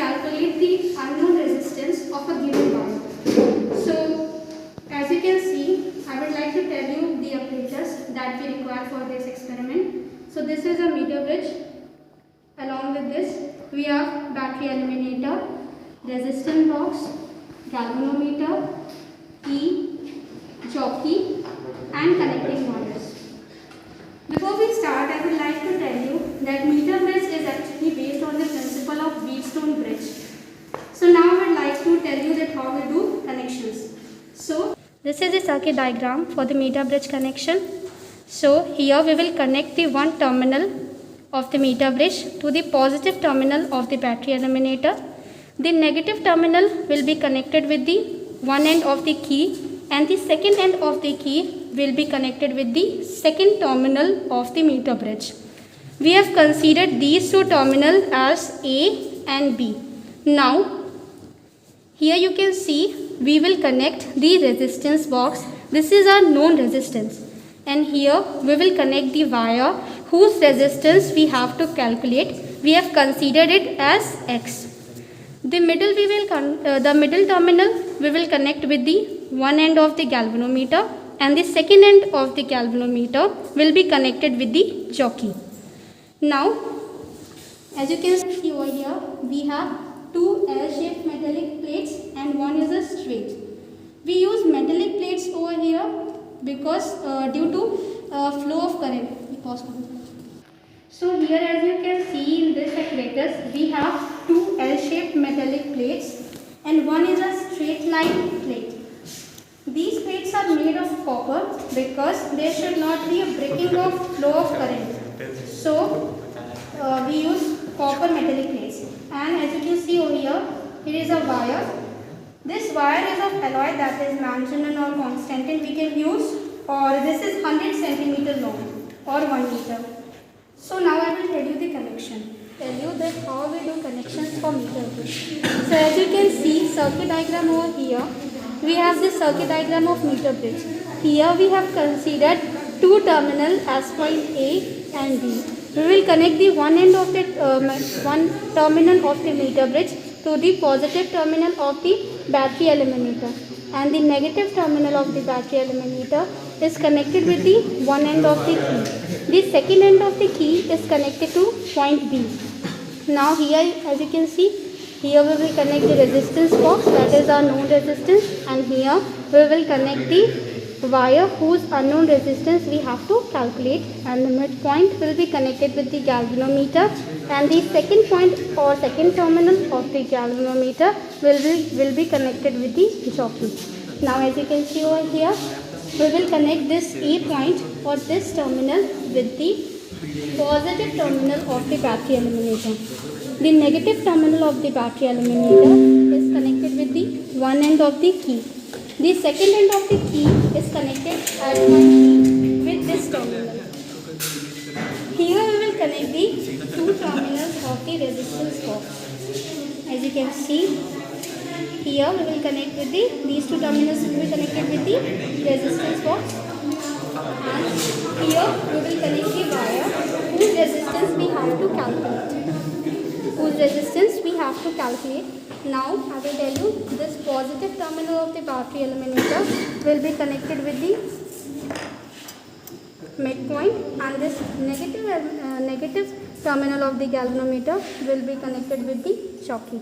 calculate the unknown resistance of a given wire. So as you can see, I would like to tell you the apparatus that we require for this experiment. So this is a meter bridge. Along with this, we have battery eliminator, resistance box, galvanometer, key, jockey and connecting wires. Before we start, I would like to tell you that meter bridge is actually based on the principle of Wheatstone bridge. So now I would like to tell you that how we do connections. So this is the circuit diagram for the meter bridge connection. So here we will connect the one terminal of the meter bridge to the positive terminal of the battery eliminator. The negative terminal will be connected with the one end of the key, and the second end of the key will be connected with the second terminal of the meter bridge. We have considered these two terminals as A and B. Now, here you can see we will connect the resistance box. This is our known resistance. And here we will connect the wire whose resistance we have to calculate. We have considered it as X. The middle terminal we will connect with the one end of the galvanometer, and the second end of the galvanometer will be connected with the jockey. Now, as you can see over here, we have two L-shaped metallic plates and one is a straight. We use metallic plates over here because due to flow of current. So here, as you can see in this apparatus, we have two L-shaped metallic plates and one is a straight line plate. These plates are made of copper because there should not be a breaking of flow of current. So we use copper metallic plates. And as you can see over here, it is a wire. This wire is of alloy that is manganese or Constantan we can use, or this is 100 centimeter long or 1 meter. So now I will tell you the connection. Tell you that how we do connections for meter bridge. So as you can see, circuit diagram over here, we have the circuit diagram of meter bridge. Here we have considered two terminals as point A and B. We will connect the one end of the one terminal of the meter bridge to the positive terminal of the battery eliminator, and the negative terminal of the battery eliminator is connected with the one end of the key. The second end of the key is connected to point B. Now here, as you can see, here we will connect the resistance box, that is our known resistance, and here we will connect the wire whose unknown resistance we have to calculate, and the midpoint will be connected with the galvanometer, and the second point or second terminal of the galvanometer will be connected with the jockey. Now as you can see over here, we will connect this A point or this terminal with the positive terminal of the battery eliminator. The negative terminal of the battery eliminator is connected with the one end of the key. The second end of the key is connected at point B with this terminal. Here we will connect the two terminals of the resistance box. As you can see, here we will connect with these two terminals will be connected with the resistance box, and here we will connect the wire whose resistance we have to calculate. Now I will tell you, this positive terminal of the battery eliminator will be connected with the midpoint, and this negative terminal of the galvanometer will be connected with the jockey.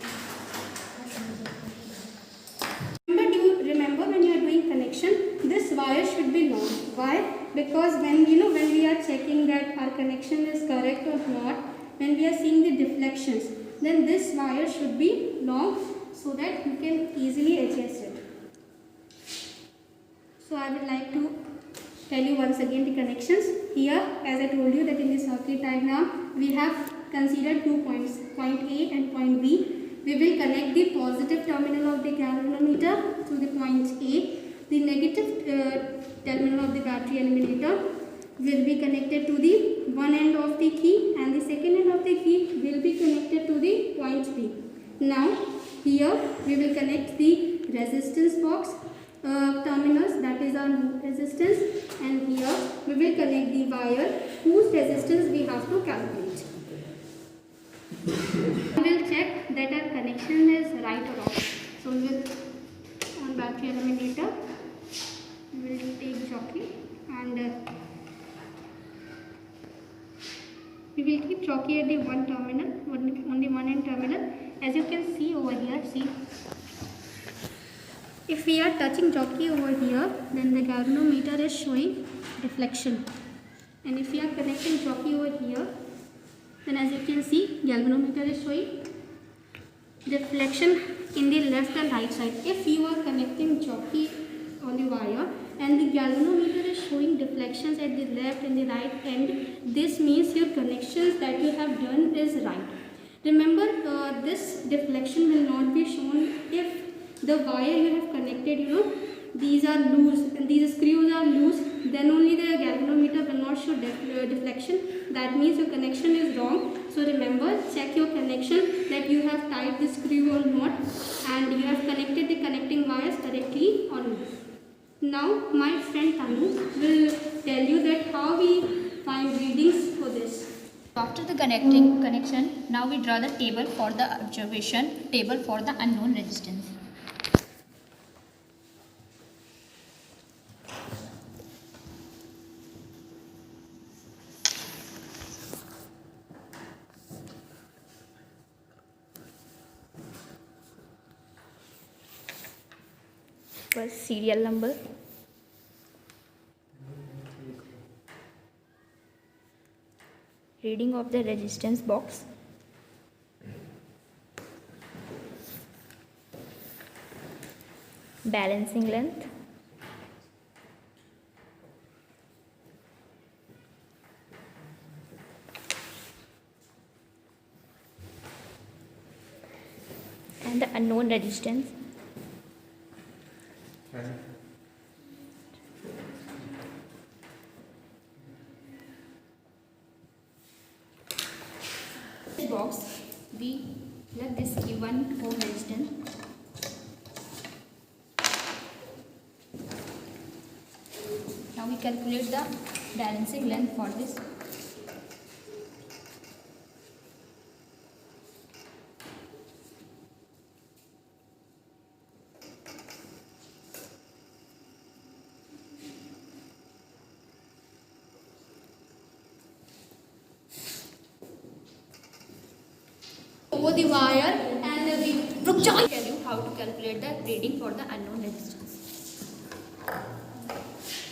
Remember when you are doing connection, this wire should be long. Why? Because when we are checking that our connection is correct or not, when we are seeing the deflections, then this wire should be long so that you can easily adjust it. So I would like to tell you once again the connections. Here, as I told you that in the circuit diagram, we have considered 2 points, point A and point B. We will connect the positive terminal of the galvanometer to the point A. The negative terminal of the battery eliminator will be connected to the one end of the key, and the second end of the key will be connected to the point B. Now here we will connect the resistance box terminals, that is our resistance, and here we will connect the wire whose resistance we have to calculate. We will check that our connection connection is right or wrong. So we will on battery eliminator, we will take jockey and we will keep jockey at the one terminal, only one end terminal. As you can see over here, see, if we are touching jockey over here, then the galvanometer is showing deflection. And if we are connecting jockey over here, then as you can see, galvanometer is showing deflection in the left and right side. If you are connecting jockey on the wire and the galvanometer is showing deflections at the left and the right end, this means your connections that you have done is right. Remember, this deflection will not be shown if the wire you have connected, these are loose and these screws are loose, then only the galvanometer will not show deflection. That means your connection is wrong. So remember, check your connection that you have tied the screw or not and you have connected the connecting wires correctly or not. Now my friend Tanu will tell you that how we find readings for this. After the connection, now we draw the table for the observation, table for the unknown resistance. First, serial number. Reading of the resistance box. Balancing length. And the unknown resistance. This box, we plug this Q1 ohm resistance. Now we calculate the balancing length for this. Over the wire and we will tell you how to calculate the reading for the unknown resistance.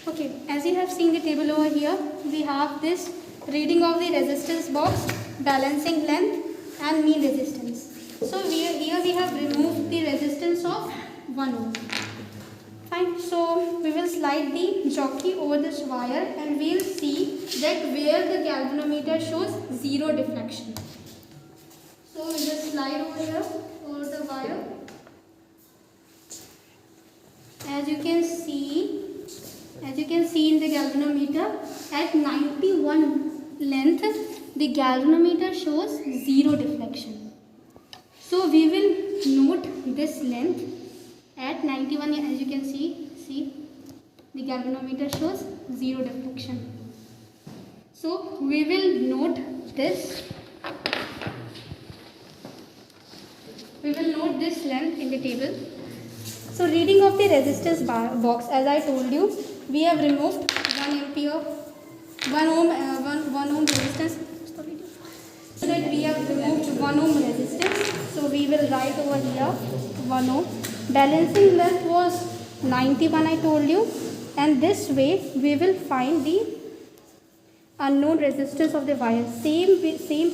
Okay, as you have seen the table over here, we have this reading of the resistance box, balancing length and mean resistance. So here we have removed the resistance of 1 ohm. Fine, so we will slide the jockey over this wire and we will see that where the galvanometer shows 0 deflection. So we just slide over here over the wire. As you can see in the galvanometer at 91 length, the galvanometer shows 0 deflection. So we will note this length at 91. As you can see the galvanometer shows 0 deflection. So we will note this. We will note this length in the table. So reading of the resistance box, as I told you, we have removed 1 ampere, 1 ohm resistance. So that we have removed 1 ohm resistance. So we will write over here 1 ohm. Balancing length was 91, I told you, and this way we will find the unknown resistance of the wire. Same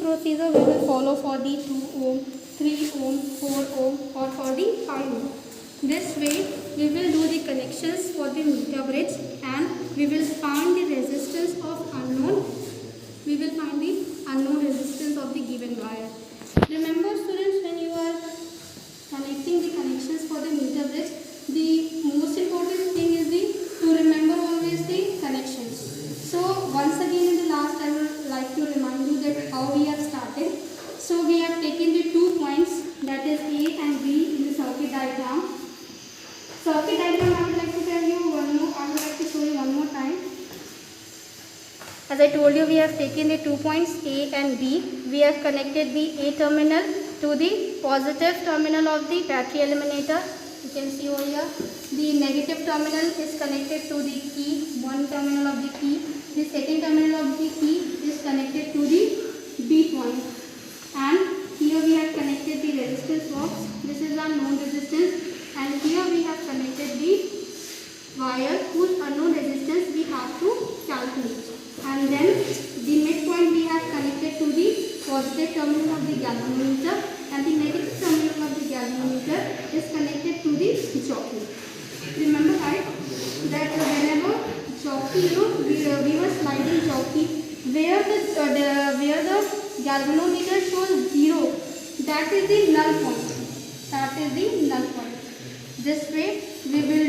procedure we will follow for the 2 ohm, 3 ohm, 4 ohm or for the 5 ohm. This way we will do the connections for the meter bridge and we will find the resistance of unknown. We will find the unknown resistance of the given wire. Remember students, when you are connecting the connections for the meter bridge, the most important thing is to remember always the connections. So once again in the last I would like to remind you that how we have started. So we have taken the 2 points, that is A and B, in the circuit diagram. Circuit diagram I would like to tell you one more, I would like to show you one more time. As I told you, we have taken the 2 points A and B. We have connected the A terminal to the positive terminal of the battery eliminator. You can see over here, the negative terminal is connected to the key, one terminal of the key. The second terminal of the key is connected to the B point. And here we have connected the resistance box. This is our known resistance. And here we have connected the wire whose unknown resistance we have to calculate. And then the midpoint we have connected to the positive terminal of the galvanometer, and the negative terminal of the galvanometer is connected to the jockey. Remember, right, that whenever jockey, we were sliding jockey, where the galvanometer shows 0, that is the null point. That is the null point. This way we will